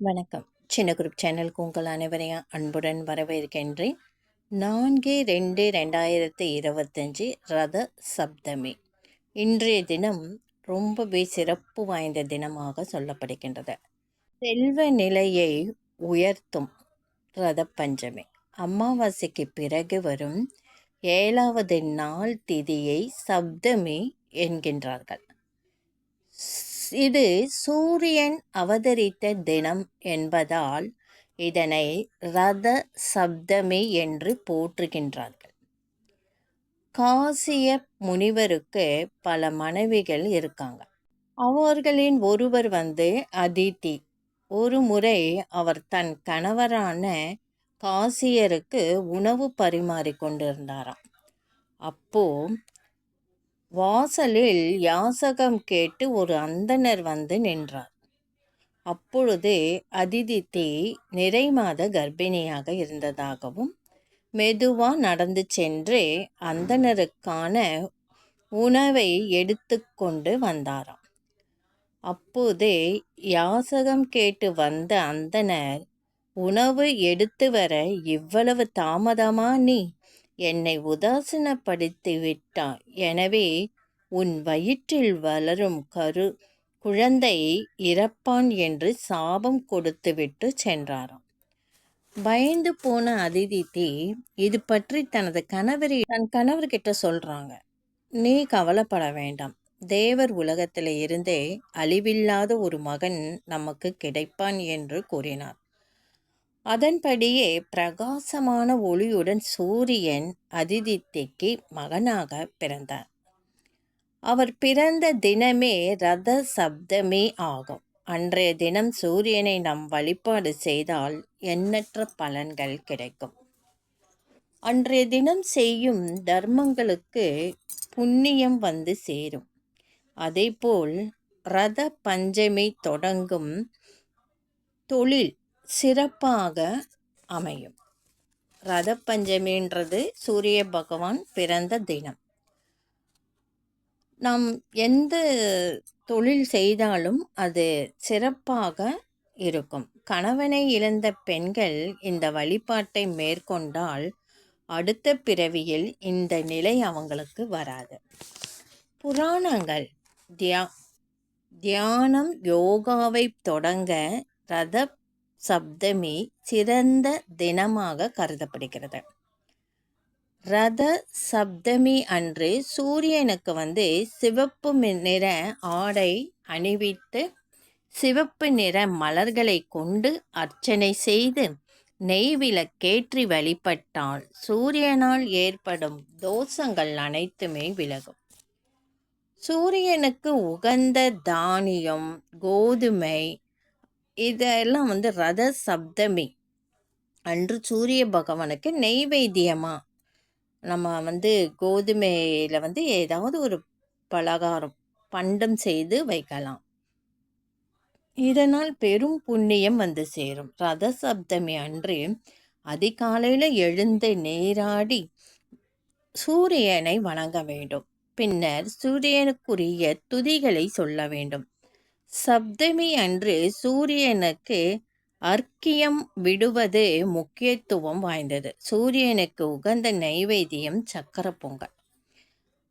வணக்கம். சின்ன குரூப் சேனலுக்கு உங்கள் அனைவரையும் அன்புடன் வரவேற்கின்றேன். 4/2/2025 ரத சப்தமி. இன்றைய தினம் ரொம்பவே சிறப்பு வாய்ந்த தினமாக சொல்லப்படுகின்றது. செல்வ நிலையை உயர்த்தும் ரத பஞ்சமி. அமாவாசைக்கு பிறகு வரும் 7வது நாள் திதியை சப்தமி என்கின்றார்கள். இது சூரியன் அவதரித்த தினம் என்பதால் இதனை ரத சப்தமி என்று போற்றுகின்றார்கள். காசிய முனிவருக்கு பல மனைவிகள் இருக்காங்க. அவர்களின் ஒருவர் அதிதி. ஒரு முறை அவர் தன் கணவரான காசியருக்கு உணவு பரிமாறி கொண்டிருந்தாராம். அப்போ வாசலில் யாசகம் கேட்டு ஒரு அந்தணர் நின்றார். அப்பொழுது அதிதி நிறைமாத கர்ப்பிணியாக இருந்ததாகவும் மெதுவா நடந்து சென்று அந்தணருக்கான உணவை எடுத்து கொண்டு வந்தாராம். அப்போது யாசகம் கேட்டு வந்த அந்தணர், உணவு எடுத்து வர இவ்வளவு தாமதமா? நீ என்னை உதாசீனப்படுத்தி விட்டாய். எனவே உன் வயிற்றில் வளரும் குழந்தை இறப்பான் என்று சாபம் கொடுத்துவிட்டு சென்றாராம். பயந்து போன அதிதி இது பற்றி தன் கணவர்கிட்ட சொல்றாங்க. நீ கவலைப்பட வேண்டாம், தேவர் உலகத்தில இருந்தே அழிவில்லாத ஒரு மகன் நமக்கு கிடைப்பான் என்று கூறினார். அதன்படியே பிரகாசமான ஒளியுடன் சூரியன் அதிதிக்கு மகனாக பிறந்தார். அவர் பிறந்த தினமே ரத சப்தமி ஆகும். அன்றைய தினம் சூரியனை நாம் வழிபாடு செய்தால் எண்ணற்ற பலன்கள் கிடைக்கும். அன்றைய தினம் செய்யும் தர்மங்களுக்கு புண்ணியம் சேரும். அதேபோல் ரத பஞ்சமி தொடங்கும் தொழில் சிறப்பாக அமையும். ரத பஞ்சமின்றது சூரிய பகவான் பிறந்த தினம். நாம் எந்த தொழில் செய்தாலும் அது சிறப்பாக இருக்கும். கணவனை இழந்த பெண்கள் இந்த வழிபாட்டை மேற்கொண்டால் அடுத்த பிறவியில் இந்த நிலை அவங்களுக்கு வராது. புராணங்கள் தியானம் யோகாவை தொடங்க ரத சப்தமி சிறந்த தினமாக கருதப்படுகிறது. ரத சப்தமி அன்று சூரியனுக்கு சிவப்பு நிற ஆடை அணிவித்து சிவப்பு நிற மலர்களை கொண்டு அர்ச்சனை செய்து நெய்விளக்கேற்றி வழிபட்டால் சூரியனால் ஏற்படும் தோஷங்கள் அனைத்துமே விலகும். சூரியனுக்கு உகந்த தானியம், கோதுமை இதெல்லாம் ரத சப்தமி அன்று சூரிய பகவானுக்கு நெய்வேத்தியமா நம்ம கோதுமையில ஏதாவது ஒரு பலகாரம் பண்டம் செய்து வைக்கலாம். இதனால் பெரும் புண்ணியம் சேரும். ரத சப்தமி அன்று அதிகாலையில் எழுந்து நீராடி சூரியனை வணங்க வேண்டும். பின்னர் சூரியனுக்குரிய துதிகளை சொல்ல வேண்டும். சப்தமி அன்று சூரியனுக்கு அர்க்கியம் விடுவது முக்கியத்துவம் வாய்ந்தது. சூரியனுக்கு உகந்த நைவேத்தியம் சக்கர பொங்கல்.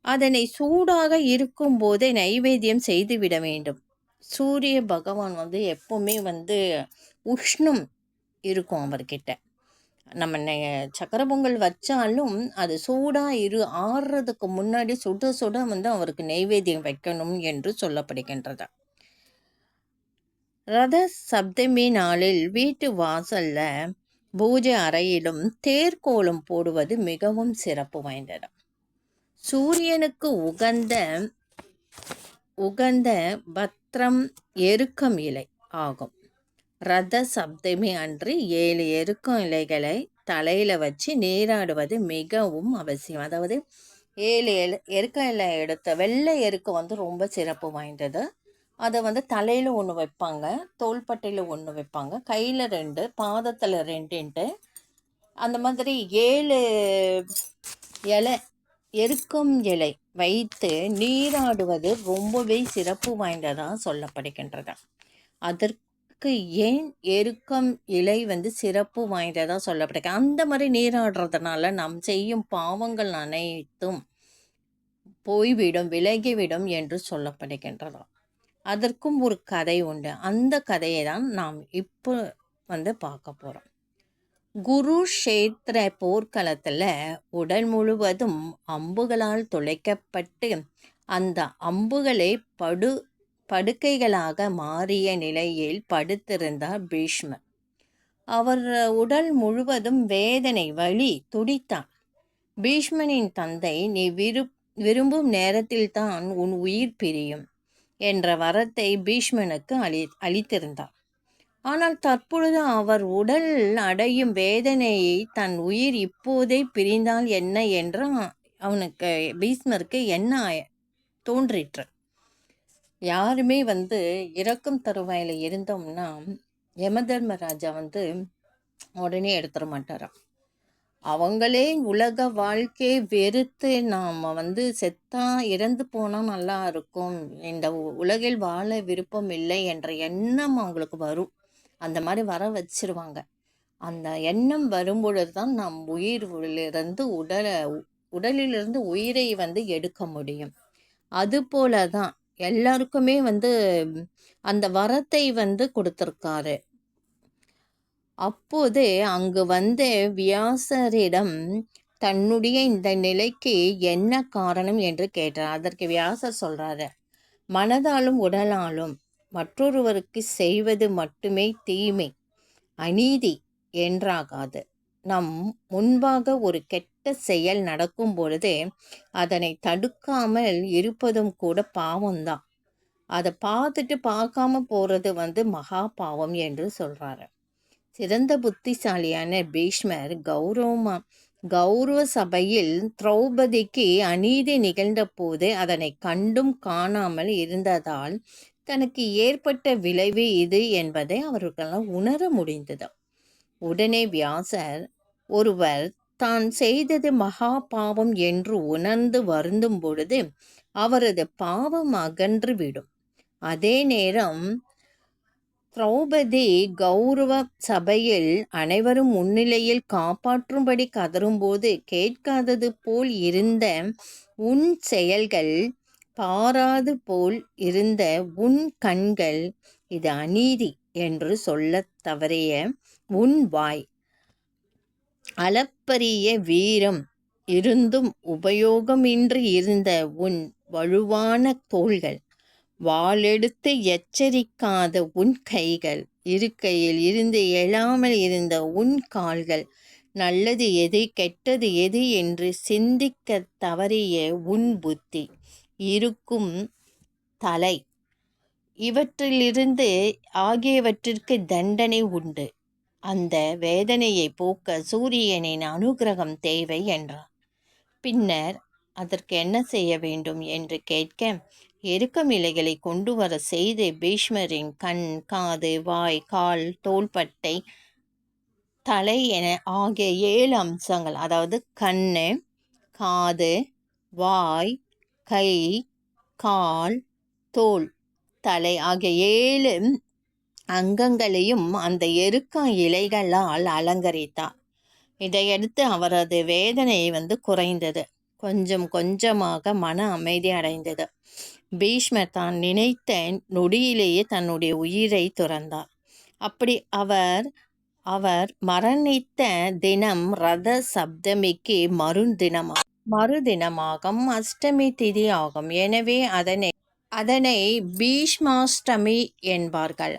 அதனை சூடாக இருக்கும் போதே நைவேத்தியம் செய்துவிட வேண்டும். சூரிய பகவான் எப்பவுமே உஷ்ணம் இருக்கும் அவர்கிட்ட. நம்ம சக்கர பொங்கல் வச்சாலும் அது சூடாக ஆறுறதுக்கு முன்னாடி சுட சுட அவருக்கு நைவேத்தியம் வைக்கணும் என்று சொல்லப்படுகின்றது. ரத சப்தமி நாளில் வீட்டு வாசல்ல பூஜை அறையிலும் தேர்கோலம் போடுவது மிகவும் சிறப்பு வாய்ந்தது. சூரியனுக்கு உகந்த பத்ரம் எருக்கம் இலை ஆகும். ரத சப்தமி அன்று 7 எருக்கம் இலைகளை தலையில வச்சு நீராடுவது மிகவும் அவசியம். அதாவது 7 எருக்க இலை எடுத்த வெள்ளை எருக்கம் ரொம்ப சிறப்பு வாய்ந்தது. அதை தலையில் ஒன்று வைப்பாங்க, தோள்பட்டையில் ஒன்று வைப்பாங்க, கையில் 2, பாதத்தில் 2ன்ட்டு அந்த மாதிரி 7 இலை எருக்கும் இலை வைத்து நீராடுவது ரொம்பவே சிறப்பு வாய்ந்ததாக சொல்லப்படுகின்றது. அதற்கு ஏன் எருக்கம் இலை சிறப்பு வாய்ந்ததாக சொல்லப்பட்டிருக்கு. அந்த மாதிரி நீராடுறதுனால நாம் செய்யும் பாவங்கள் அனைத்தும் போய்விடும், விலகிவிடும் என்று சொல்லப்படுகின்றதா. அதற்கும் ஒரு கதை உண்டு. அந்த கதையை தான் நாம் இப்போ பார்க்க போகிறோம். குருஷேத்திர போர்க்களத்தில் உடல் முழுவதும் அம்புகளால் துளைக்கப்பட்டு அந்த அம்புகளை படுக்கைகளாக மாறிய நிலையில் படுத்திருந்தார் பீஷ்மர். அவர் உடல் முழுவதும் வேதனை, வலி துடித்தார். பீஷ்மனின் தந்தை, நீ விரும்பும் நேரத்தில்தான் உன் உயிர் பிரியும் என்ற வரத்தை பீஷ்மனுக்கு அளித்திருந்தார். ஆனால் தற்பொழுது அவர் உடல் அடையும் வேதனையை தன் உயிர் இப்போதே பிரிந்தால் என்ன என்று அவனுக்கு பீஷ்மருக்கு என்ன தோன்றிற்று. யாருமே இறக்கும் தருவாயில் இருந்தோம்னா யமதர்மராஜா உடனே எடுத்துட மாட்டாராம். அவங்களே உலக வாழ்க்கையை வெறுத்து நாம் செத்தா இறந்து போனால் நல்லா இருக்கும், இந்த உலகில் வாழ விருப்பம் இல்லை என்ற எண்ணம் அவங்களுக்கு வரும். அந்த மாதிரி வர வச்சிருவாங்க. அந்த எண்ணம் வரும்பொழுது தான் நாம் உயிரிலிருந்து உடலிலிருந்து உயிரை எடுக்க முடியும். அதுபோல தான் எல்லாருக்குமே அந்த வரத்தை கொடுத்திருக்காரு. அப்போது அங்கு வியாசரிடம் தன்னுடைய இந்த நிலைக்கு என்ன காரணம் என்று கேட்டார். அதற்கு வியாசர் சொல்றாரு, மனதாலும் உடலாலும் மற்றொருவருக்கு செய்வது மட்டுமே தீமை, அநீதி என்றாகாது. நம் முன்பாக ஒரு கெட்ட செயல் நடக்கும் பொழுது அதனை தடுக்காமல் இருப்பதும் கூட பாவம்தான். அதை பார்த்துட்டு பார்க்காம போறது மகா பாவம் என்று சொல்றாரு. சிறந்த புத்திசாலியான பீஷ்மர் கௌரவ சபையில் திரௌபதிக்கு அநீதி நிகழ்ந்த போது அதனை கண்டும் காணாமல் இருந்ததால் தனக்கு ஏற்பட்ட விளைவு இது என்பதை அவர்களால் உணர முடிந்தது. உடனே வியாசர், ஒருவர் தான் செய்தது மகா பாவம் என்று உணர்ந்து வருந்தும் பொழுது அவரது பாவம் அகன்று விடும். அதே நேரம் திரௌபதி கௌரவ சபையில் அனைவரும் முன்னிலையில் காப்பாற்றும்படி கதறும்போது கேட்காதது போல் இருந்த உன் செயல்கள், பாராது போல் இருந்த உன் கண்கள், இது அநீதி என்று சொல்ல தவறிய உன் வாய், அளப்பரிய வீரம் இருந்தும் உபயோகமின்றி இருந்த உன் வலுவான தோள்கள், வாளெடுத்து எச்சரிக்காத உன் கைகள், இருக்கையில் இருந்து எழாமல் இருந்த உன் கால்கள், நல்லது எது கெட்டது எது என்று சிந்திக்க தவறிய உன் புத்தி, இருக்கும் தலை, இவற்றிலிருந்து ஆகியவற்றிற்கு தண்டனை உண்டு. அந்த வேதனையை போக்க சூரியனின் அனுகிரகம் தேவை என்றார். பின்னர் அதற்கு என்ன செய்ய வேண்டும் என்று கேட்க, எருக்கம் இலைகளை கொண்டு வர செய்து பீஷ்மரின் கண், காது, வாய், கால், தோள்பட்டை, தலை என ஆகிய 7 அம்சங்கள், அதாவது கண்ணு, காது, வாய், கை, கால், தோல், தலை ஆகிய 7 அங்கங்களையும் அந்த எருக்க இலைகளால் அலங்கரித்தார். இதையடுத்து அவரது வேதனை குறைந்தது. கொஞ்சம் கொஞ்சமாக மன அமைதி அடைந்தது. பீஷ்மர் தான் நினைத்த நொடியிலேயே தன்னுடைய உயிரை துறந்தார். அப்படி அவர் மரணித்த தினம் ரத சப்தமிக்கு மறுதினமாகும் அஷ்டமி திதி ஆகும். எனவே அதனை பீஷ்மாஷ்டமி என்பார்கள்.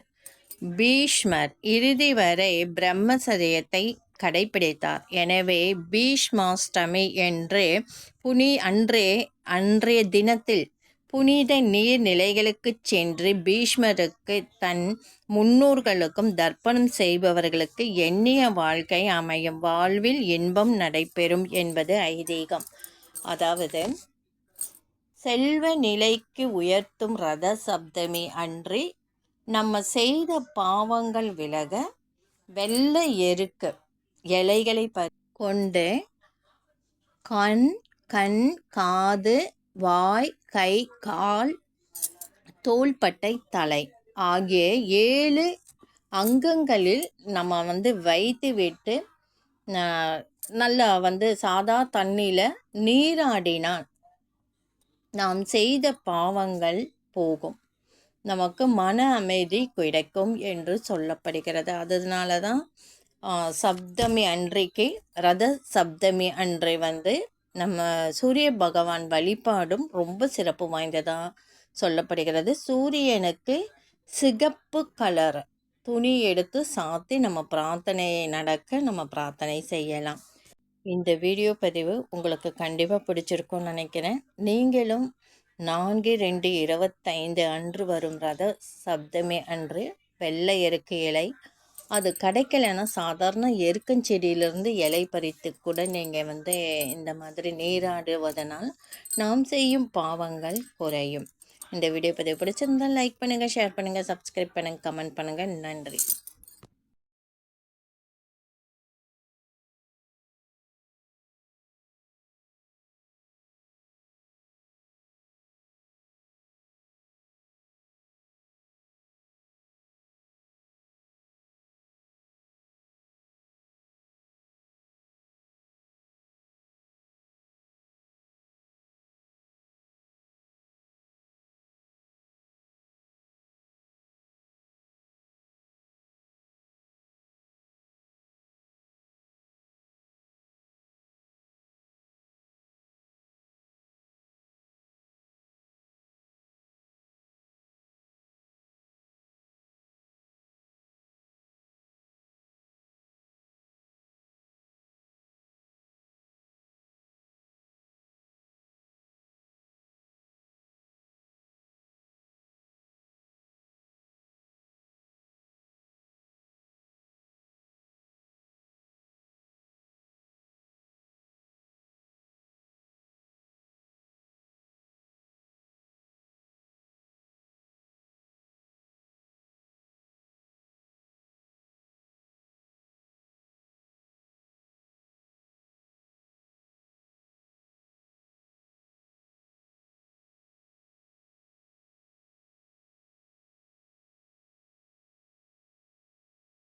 பீஷ்மர் இறுதி வரை பிரம்மச்சரியத்தை கடைபிடித்தார். எனவே பீஷ்மாஷ்டமி என்று அன்றைய தினத்தில் புனித நீர் நிலைகளுக்கு சென்று பீஷ்மருக்கு தன் முன்னோர்களுக்கும் தர்ப்பணம் செய்பவர்களுக்கு எண்ணிய வாழ்க்கை அமையும், வாழ்வில் இன்பம் நடைபெறும் என்பது ஐதீகம். அதாவது செல்வ நிலைக்கு உயர்த்தும் ரத சப்தமி அன்று நம்ம செய்த பாவங்கள் விலக வெள்ளை எருக்கு இலைகளை கொண்டு கண், காது, வாய், கை, கால், தோள்பட்டை, தலை ஆகிய 7 அங்கங்களில் நம்ம வைத்து விட்டு நல்லா சாதா தண்ணியில் நீராடினால் நாம் செய்த பாவங்கள் போகும், நமக்கு மன அமைதி கிடைக்கும் என்று சொல்லப்படுகிறது. அதனால தான் சப்தமி அன்றைக்கு, ரத சப்தமி அன்றை நம்ம சூரிய பகவான் வழிபாடும் ரொம்ப சிறப்பு வாய்ந்ததாக சொல்லப்படுகிறது. சூரியனுக்கு சிகப்பு கலர் துணி எடுத்து சாத்தி நம்ம பிரார்த்தனையை நடக்க நம்ம பிரார்த்தனை செய்யலாம். இந்த வீடியோ பதிவு உங்களுக்கு கண்டிப்பாக பிடிச்சிருக்கும்னு நினைக்கிறேன். நீங்களும் 4/2/25 அன்று வரும் ரத சப்தமி அன்று வெள்ளை எருக்கு இலை, அது கிடைக்கலன்னா சாதாரண எருக்கஞ்செடியிலிருந்து இலை பறித்து கூட நீங்கள் இந்த மாதிரி நீராடுவதனால் நாம் செய்யும் பாவங்கள் குறையும். இந்த வீடியோ பதிவு பிடிச்சிருந்தால் லைக் பண்ணுங்கள், ஷேர் பண்ணுங்கள், சப்ஸ்கிரைப் பண்ணுங்கள், கமெண்ட் பண்ணுங்கள். நன்றி.